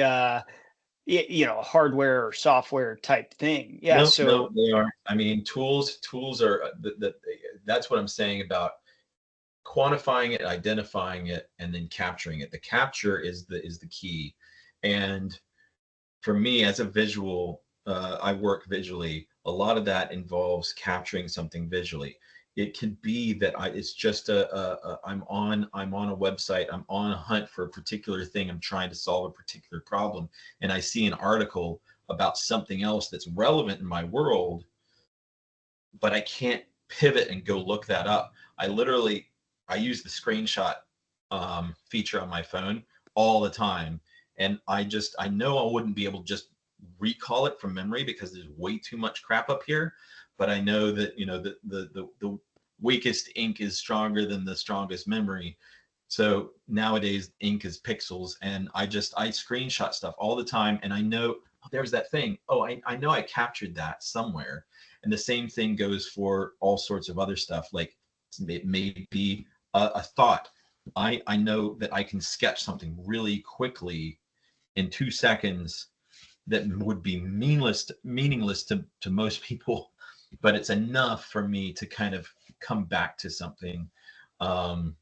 hardware or software type thing. Yeah. No, no, So, they aren't. I mean, tools are that's what I'm saying about quantifying it, identifying it, and then capturing it. The capture is the key. And for me, as a visual, I work visually. A lot of that involves capturing something visually. It could be that it's just I'm on a website. I'm on a hunt for a particular thing. I'm trying to solve a particular problem, and I see an article about something else that's relevant in my world, but I can't pivot and go look that up. I use the screenshot feature on my phone all the time, and I know I wouldn't be able to just recall it from memory because there's way too much crap up here. But I know that the weakest ink is stronger than the strongest memory. So nowadays ink is pixels, and I screenshot stuff all the time, and I know, oh, there's that thing. Oh, I know I captured that somewhere. And the same thing goes for all sorts of other stuff. Like, it may be a thought. I know that I can sketch something really quickly in 2 seconds that would be meaningless to most people, but it's enough for me to kind of come back to something. Um,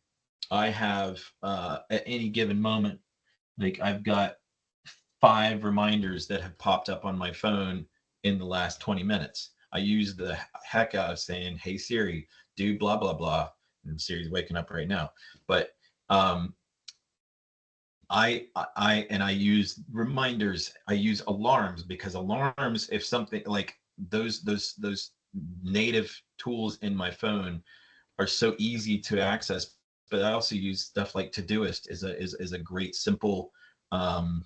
I have at any given moment, like, I've got 5 reminders that have popped up on my phone in the last 20 minutes. I use the heck out of saying, "Hey Siri, do blah blah blah," and Siri's waking up right now. But um, I use reminders. I use alarms, because alarms, if something like those native tools in my phone are so easy to access. But I also use stuff like Todoist is a great simple to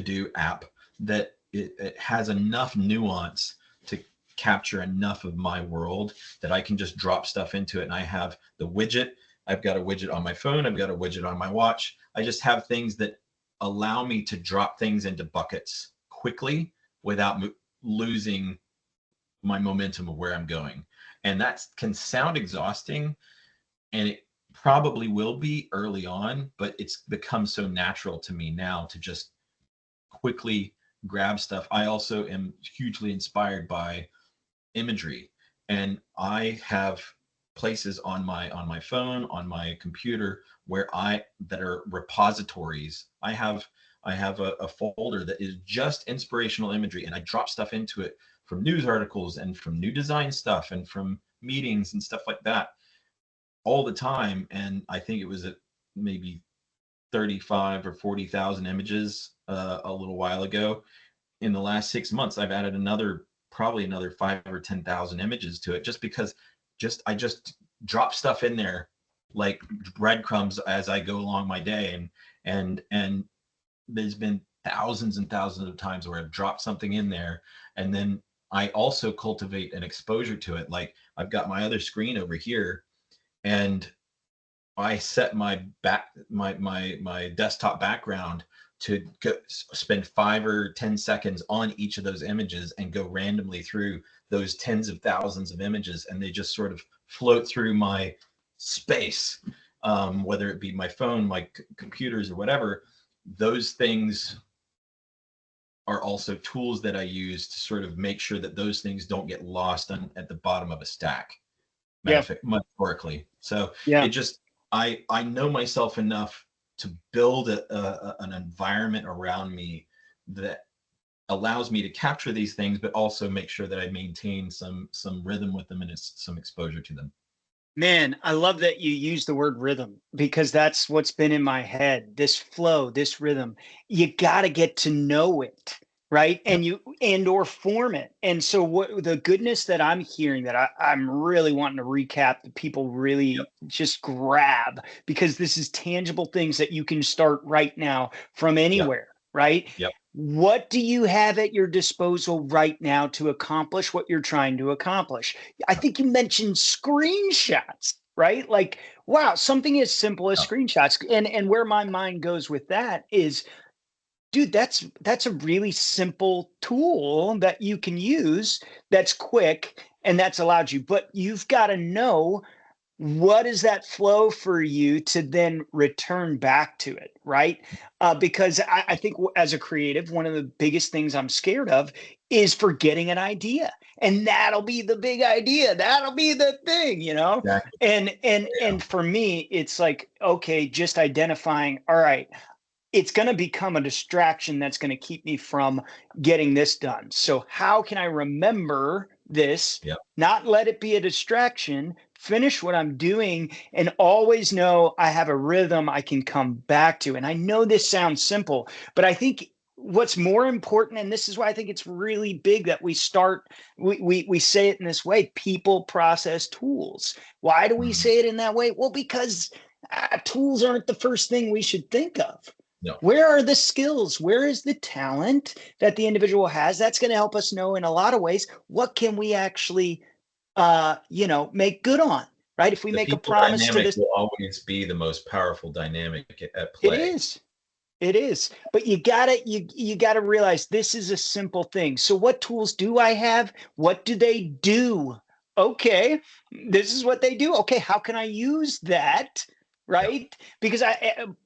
do app that it has enough nuance to capture enough of my world that I can just drop stuff into it. And I have the widget. I've got a widget on my phone. I've got a widget on my watch. I just have things that allow me to drop things into buckets quickly without losing my momentum of where I'm going. And that can sound exhausting, and it probably will be early on, but it's become so natural to me now to just quickly grab stuff. I also am hugely inspired by imagery, and I have places on my phone, on my computer, where that are repositories. I have a folder that is just inspirational imagery, and I drop stuff into it from news articles and from new design stuff and from meetings and stuff like that all the time. And I think it was at maybe 35 or 40,000 images a little while ago. In the last 6 months, I've added probably another 5 or 10,000 images to it, just because I just drop stuff in there like breadcrumbs as I go along my day. And there's been thousands and thousands of times where I've dropped something in there, and then I also cultivate an exposure to it. Like, I've got my other screen over here, and I set my desktop background to spend 5 or 10 seconds on each of those images and go randomly through those tens of thousands of images, and they just sort of float through my space, whether it be my phone, my computers, or whatever. Those things are also tools that I use to sort of make sure that those things don't get lost at the bottom of a stack, metaphorically. So Yeah. it just, I know myself enough to build an environment around me that allows me to capture these things, but also make sure that I maintain some rhythm with them and some exposure to them. Man, I love that you use the word rhythm, because that's what's been in my head. This flow, this rhythm. You got to get to know it, right? Yep. Or form it. And so what the goodness that I'm hearing, that I'm really wanting to recap, that people Yep. really just grab, because this is tangible things that you can start right now from Yep. anywhere, right? Yep. What do you have at your disposal right now to accomplish what you're trying to accomplish? I think you mentioned screenshots, right? Like, wow, something as simple as Yep. screenshots. And where my mind goes with that is, dude, that's a really simple tool that you can use, that's quick, and that's allowed you. But you've got to know, what is that flow for you to then return back to it, right? Because I think as a creative, one of the biggest things I'm scared of is forgetting an idea, and that'll be the big idea, that'll be the thing, Exactly. and for me, it's like, okay, just identifying, all right, it's going to become a distraction that's going to keep me from getting this done. So how can I remember this, Yep. not let it be a distraction, finish what I'm doing, and always know I have a rhythm I can come back to? And I know this sounds simple, but I think what's more important, and this is why I think it's really big that we say it in this way: people, process, tools. Why do we Mm. say it in that way? Well, because tools aren't the first thing we should think of. No. Where are the skills? Where is the talent that the individual has? That's going to help us know, in a lot of ways, what can we actually, make good on, right? If we The make a people promise to dynamic this, will always be the most powerful dynamic at it play. is. It is. But you gotta realize this is a simple thing. So what tools do I have? What do they do? Okay, this is what they do. Okay, how can I use that? Yep. Right? Because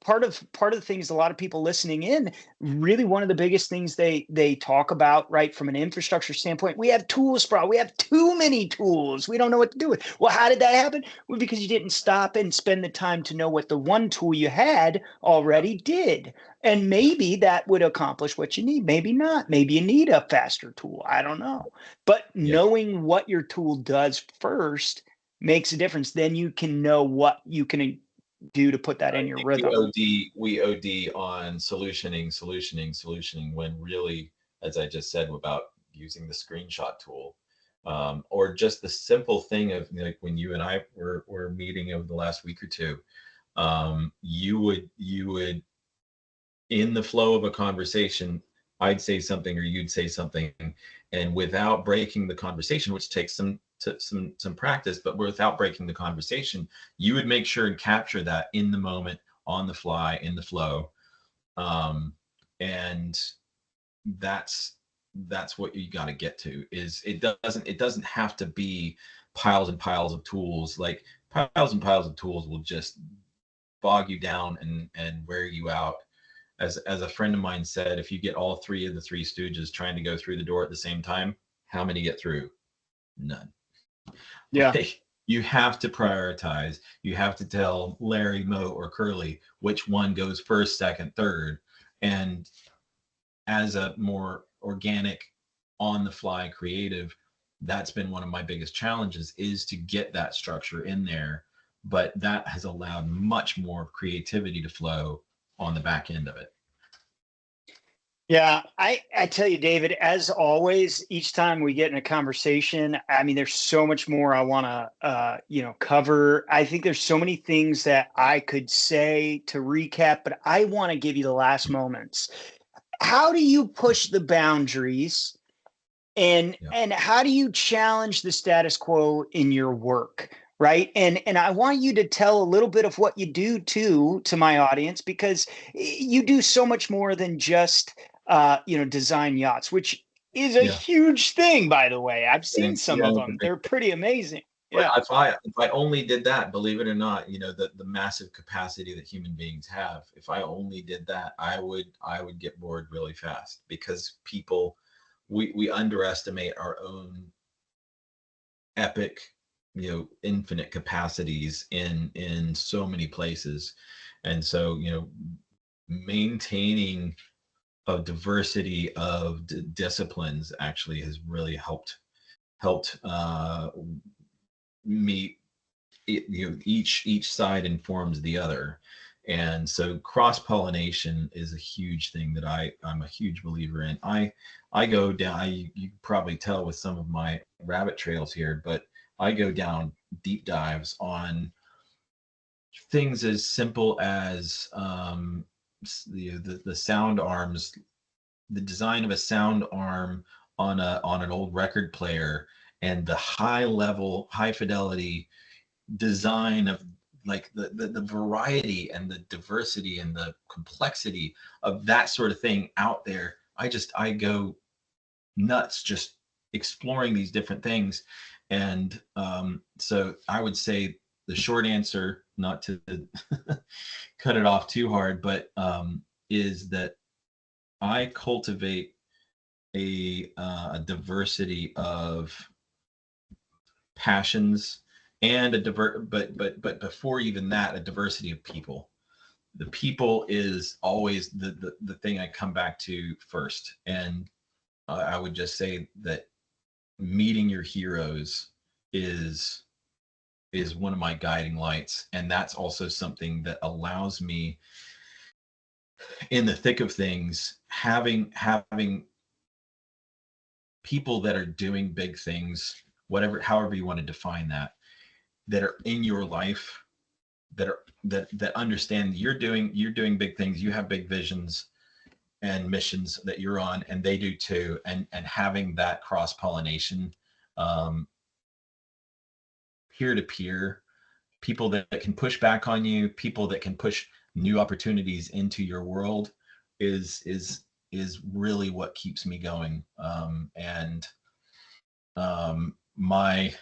part of the things, a lot of people listening in, really one of the biggest things they talk about, right, from an infrastructure standpoint, we have tools, bro. We have too many tools. We don't know what to do with. Well, how did that happen? Well, because you didn't stop and spend the time to know what the one tool you had Yep. already did. And Yep. maybe that would accomplish what you need. Maybe not. Maybe you need a faster tool. I don't know. But Yep. knowing what your tool does first makes a difference. Then you can know what you can do to put that I in your think we rhythm. OD on solutioning when really, as I just said about using the screenshot tool, Or just the simple thing of like when you and I were meeting over the last week or two, you would in the flow of a conversation, I'd say something or you'd say something, and without breaking the conversation, which takes some practice, but without breaking the conversation, you would make sure and capture that in the moment, on the fly, in the flow, and that's what you got to get to. Is it doesn't have to be piles and piles of tools. Like piles and piles of tools will just bog you down and wear you out. As a friend of mine said, if you get all three of the Three Stooges trying to go through the door at the same time, how many get through? None. Yeah. Like, you have to prioritize. You have to tell Larry, Moe, or Curly which one goes first, second, third. And as a more organic, on the fly creative, that's been one of my biggest challenges, is to get that structure in there. But that has allowed much more creativity to flow on the back end of it. Yeah, I tell you, David, as always, each time we get in a conversation, I mean, there's so much more I want to, cover. I think there's so many things that I could say to recap, but I want to give you the last moments. How do you push the boundaries, and Yeah. how do you challenge the status quo in your work? Right. And I want you to tell a little bit of what you do too to my audience, because you do so much more than just design yachts, which is a Yeah. huge thing, by the way. I've seen Thanks. some Yeah. of them. They're pretty amazing. But Yeah. if I only did that, believe it or not, the massive capacity that human beings have, if I only did that, I would get bored really fast, because people, we underestimate our own epic, infinite capacities in so many places. And so, maintaining a diversity of disciplines actually has really helped me. Each side informs the other, and so cross pollination is a huge thing that I'm a huge believer in. I go down. You probably tell with some of my rabbit trails here, but I go down deep dives on things as simple as the sound arms, the design of a sound arm on an old record player, and the high fidelity design of, like, the variety and the diversity and the complexity of that sort of thing out there. I go nuts just exploring these different things. And so I would say the short answer, not to cut it off too hard, but is that I cultivate a diversity of passions, and but before even that, a diversity of people. The people is always the thing I come back to first. And I would just say that meeting your heroes is is one of my guiding lights, and that's also something that allows me, in the thick of things, having people that are doing big things, whatever, however you want to define that, that are in your life, that understand you're doing big things, you have big visions and missions that you're on, and they do too. And having that cross pollination, um, peer to peer, people that can push back on you, people that can push new opportunities into your world, is really what keeps me going. And my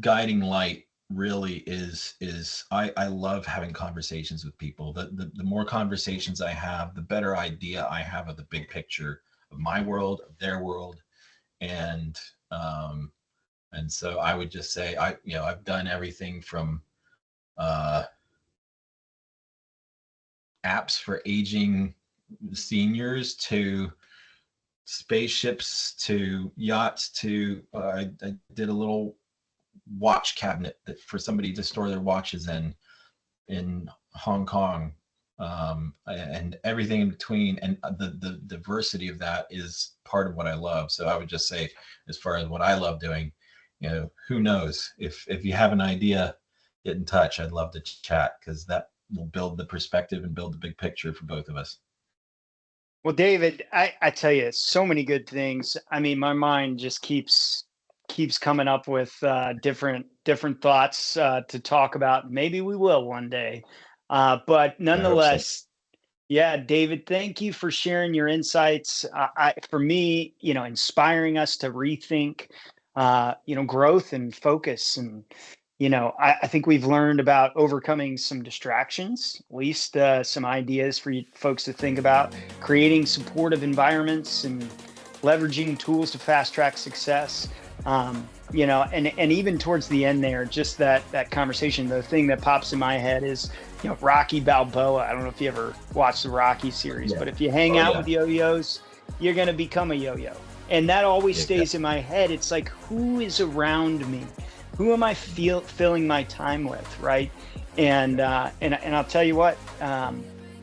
guiding light really is I love having conversations with people. The more conversations I have, the better idea I have of the big picture of my world, of their world. And and so I would just say, I've done everything from uh apps for aging seniors, to spaceships, to yachts, to I did a little watch cabinet that for somebody to store their watches in Hong Kong. and everything in between. And the diversity of that is part of what I love. So I would just say, as far as what I love doing, who knows, if you have an idea, get in touch. I'd love to chat, because that will build the perspective and build the big picture for both of us. Well, David, I tell you, so many good things. I mean, my mind just keeps coming up with different thoughts to talk about. Maybe we will one day. But I hope so. nonetheless, yeah, David, thank you for sharing your insights. For me, inspiring us to rethink, growth and focus. And, I think we've learned about overcoming some distractions, at least some ideas for you folks to think about, creating supportive environments and leveraging tools to fast track success. And even towards the end there, just that conversation, the thing that pops in my head is, Rocky Balboa. I don't know if you ever watched the Rocky series, Yeah. but if you hang Oh, out yeah. with yo-yos, you're going to become a yo-yo. And that always Yeah. stays in my head. It's like, who is around me? Who am I filling my time with, right? And I'll tell you what,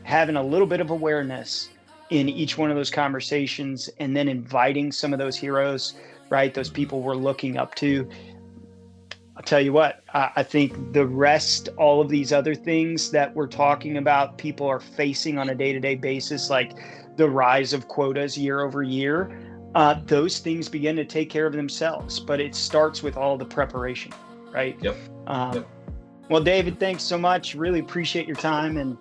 having a little bit of awareness in each one of those conversations, and then inviting some of those heroes, right? Those people we're looking up to. I'll tell you what, I think the rest, all of these other things that we're talking about, people are facing on a day-to-day basis, like the rise of quotas year over year, those things begin to take care of themselves. But it starts with all the preparation, right? Yep. Um, Yep. well, David, thanks so much. Really appreciate your time, and